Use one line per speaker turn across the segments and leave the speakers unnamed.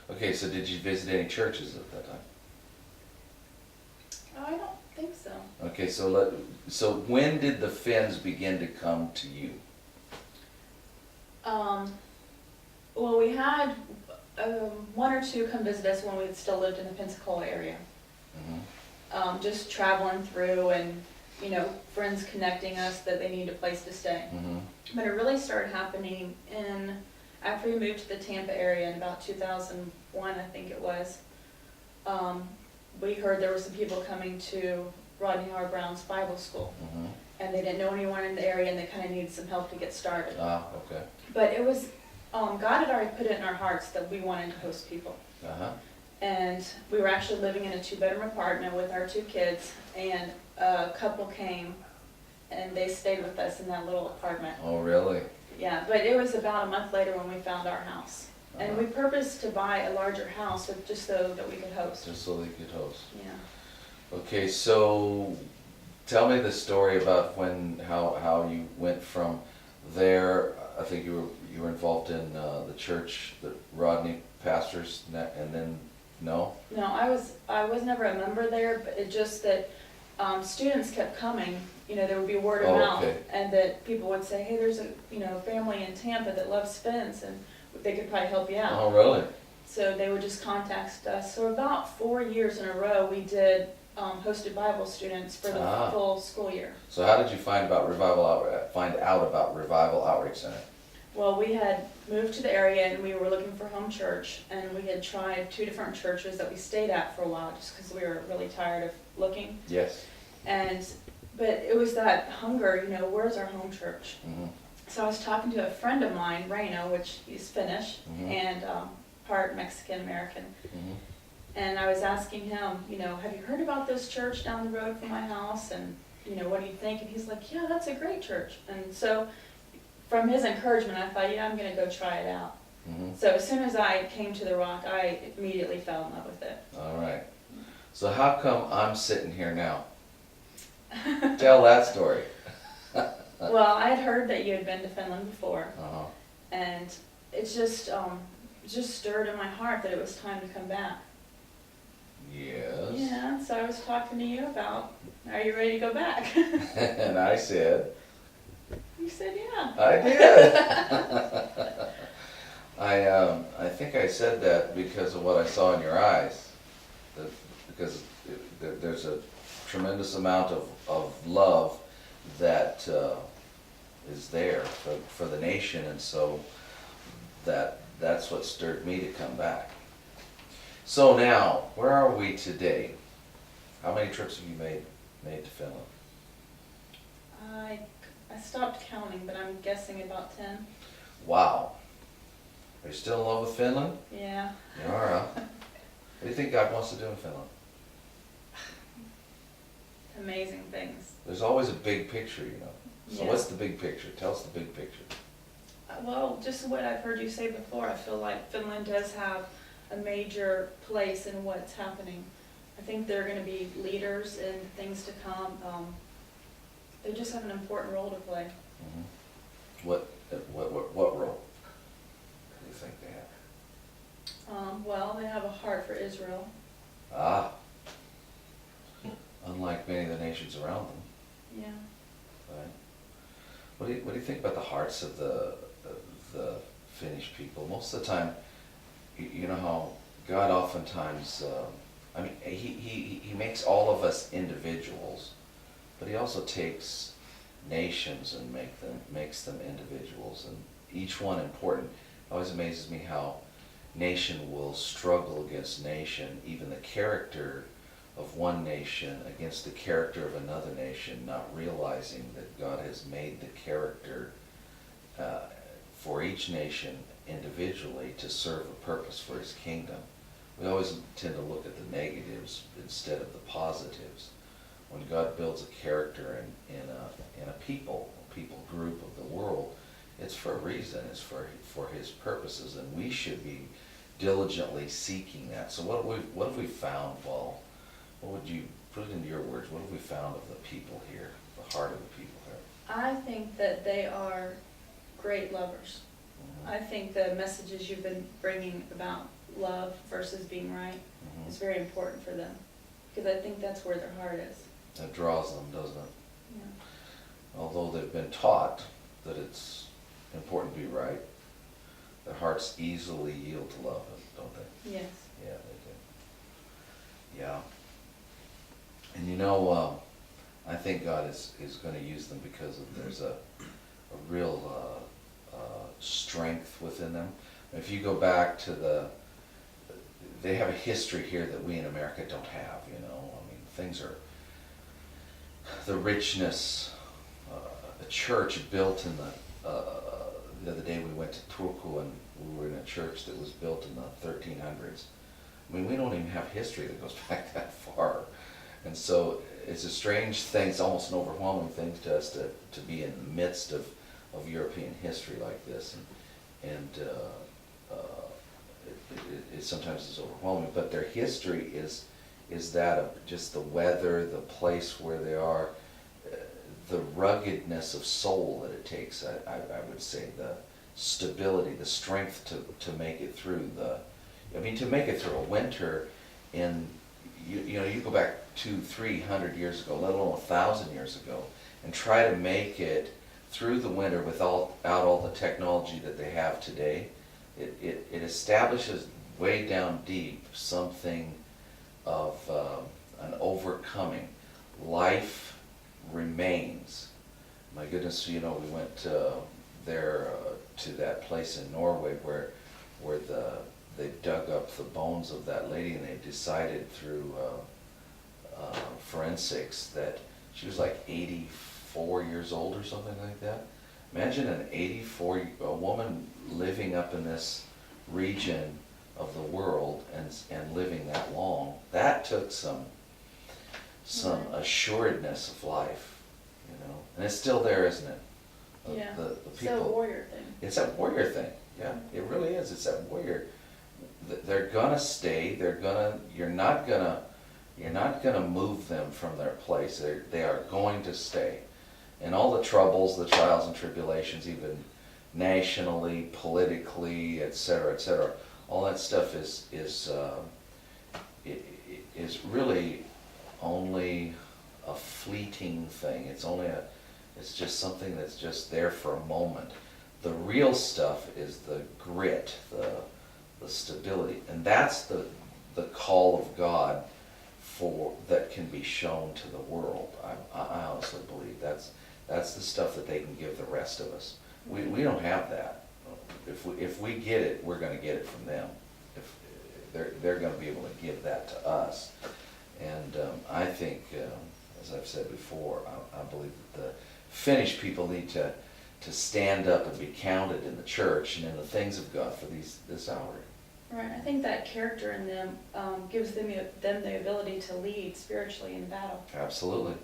Okay, so did you visit any churches at that time?
Oh, I don't think so.
Okay, so when did the Finns begin to come to you?
Well, we had one or two come visit us when we still lived in the Pensacola area. Just traveling through and, friends connecting us that they need a place to stay. But it really started happening after we moved to the Tampa area in about 2001, I think it was. We heard there were some people coming to Rodney R. Brown's Bible school. And they didn't know anyone in the area and they kind of needed some help to get started.
Ah, okay.
But it was, God had already put it in our hearts that we wanted to host people. And we were actually living in a 2-bedroom apartment with our 2 kids, and a couple came and they stayed with us in that little apartment.
Oh, really?
Yeah, but it was about a month later when we found our house. And we purposed to buy a larger house just so that we could host.
Just so they could host.
Yeah.
Okay, so tell me the story about how you went from there. I think you were involved in the church that Rodney pastors, and then no.
No, I was never a member there, but it just that students kept coming. There would be word of mouth,
okay.
and that people would say, "Hey, there's a family in Tampa that loves Finns, and they could probably help you out."
Oh, really?
So they would just contact us. So about 4 years in a row, we did hosted Bible students for the full school year.
So how did you find out about Revival Outreach Center?
Well, we had moved to the area and we were looking for home church, and we had tried 2 different churches that we stayed at for a while just because we were really tired of looking.
Yes.
But it was that hunger, where's our home church? So I was talking to a friend of mine, Reno, which he's Finnish and part Mexican American. And I was asking him, have you heard about this church down the road from my house? And, what do you think? And he's like, yeah, that's a great church. And so from his encouragement, I thought, yeah, I'm going to go try it out. So as soon as I came to the Rock, I immediately fell in love with it.
All right. So how come I'm sitting here now? Tell that story.
Well, I had heard that you had been to Finland before. And it just stirred in my heart that it was time to come back.
Yes.
Yeah, so I was talking to you about, are you ready to go back?
And I said,
You said yeah.
I did. I think I said that because of what I saw in your eyes. Because there's a tremendous amount of love that is there for the nation, and so that's what stirred me to come back. So now, where are we today? How many trips have you made to Finland?
I stopped counting, but I'm guessing about 10.
Wow. Are you still in love with Finland?
Yeah.
You are, huh? What do you think God wants to do in Finland?
Amazing things.
There's always a big picture, So
Yeah.
what's the big picture? Tell us the big picture.
Well, just what I've heard you say before, I feel like Finland does have a major place in what's happening. I think they're going to be leaders in things to come. They just have an important role to play.
What role do you think they have?
Well, they have a heart for Israel.
Unlike many of the nations around them.
Yeah.
Right. What do you think about the hearts of the Finnish people? Most of the time, you know how God oftentimes, he makes all of us individuals, but he also takes nations and makes them individuals, and each one important. It always amazes me how nation will struggle against nation, even the character of one nation against the character of another nation, not realizing that God has made the character for each nation individually to serve a purpose for his kingdom. We always tend to look at the negatives instead of the positives. When God builds a character in a people group of the world, it's for a reason. It's for his purposes, and we should be diligently seeking that. So what have we found, Paul? What would you put it into your words? What have we found of the people here, the heart of the people here?
I think that they are great lovers. I think the messages you've been bringing about love versus being right is very important for them, because I think that's where their heart is.
It draws them, doesn't it?
Yeah.
Although they've been taught that it's important to be right, their hearts easily yield to love, don't they?
Yes.
Yeah, they do. Yeah. And you know, I think God is going to use them because there's a real strength within them. If you go back to they have a history here that we in America don't have, you know. I mean, things are, the richness, a church built in the other day we went to Turku and we were in a church that was built in the 1300s. I mean, we don't even have history that goes back that far. And so it's a strange thing, it's almost an overwhelming thing to us to be in the midst of European history like this. And it sometimes is overwhelming, but their history is that of just the weather, the place where they are, the ruggedness of soul that it takes, I would say, the stability, the strength to make it through to make it through a winter in, you know, you go back 200-300 years ago, let alone 1,000 years ago, and try to make it through the winter without all the technology that they have today. It establishes way down deep something of an overcoming. Life remains. My goodness, you know, we went there to that place in Norway where they dug up the bones of that lady, and they decided through forensics that she was like 84 years old or something like that. Imagine a woman living up in this region of the world and living that long. That took some assuredness of life, you know, and it's still there, isn't it?
Yeah.
The
It's
people.
a warrior thing.
It's that warrior thing. Yeah, it really is. It's that warrior. They're gonna stay. You're not gonna move them from their place. They are going to stay. And all the troubles, the trials and tribulations, even nationally, politically, et cetera, all that stuff is really only a fleeting thing. It's just something that's just there for a moment. The real stuff is the grit, the stability, and that's the call of God that can be shown to the world. I honestly believe that's the stuff that they can give the rest of us. We don't have that. If we get it, we're going to get it from them. If they're going to be able to give that to us. And I think, as I've said before, I believe that the Finnish people need to stand up and be counted in the church and in the things of God for this hour.
Right. I think that character in them gives them the ability to lead spiritually in battle.
Absolutely.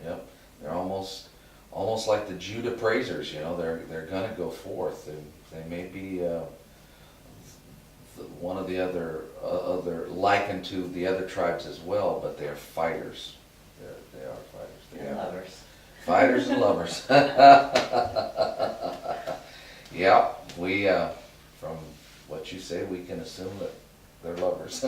Yep. They're almost like the Judah praisers. You know, they're gonna go forth. They may be one of the other likened to the other tribes as well, but they are fighters. They are fighters.
And lovers.
Fighters and lovers. Yeah, we from what you say, we can assume that they're lovers.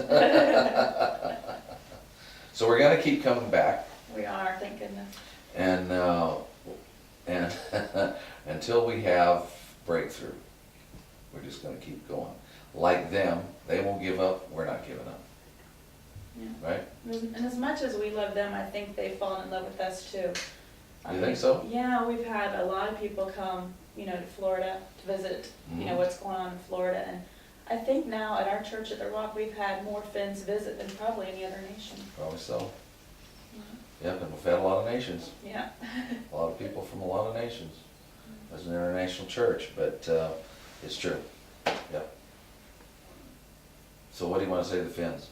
So we're gonna keep coming back.
We are, thank goodness.
And until we have breakthrough, we're just going to keep going. Like them, they won't give up, we're not giving up.
Yeah.
Right?
And as much as we love them, I think they've fallen in love with us too.
You think so?
Yeah, we've had a lot of people come, you know, to Florida to visit, you know, what's going on in Florida. And I think now at our church at the Rock, we've had more Finns visit than probably any other nation.
Probably so.
Yeah.
Yep, and we've had a lot of nations.
Yeah.
A lot of people from a lot of nations. As an international church, but it's true. Yep. So what do you want to say to the Finns?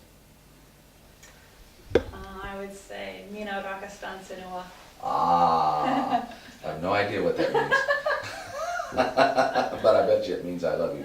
I would say, Minä rakastan sinua.
I have no idea what that means. But I bet you it means I love you.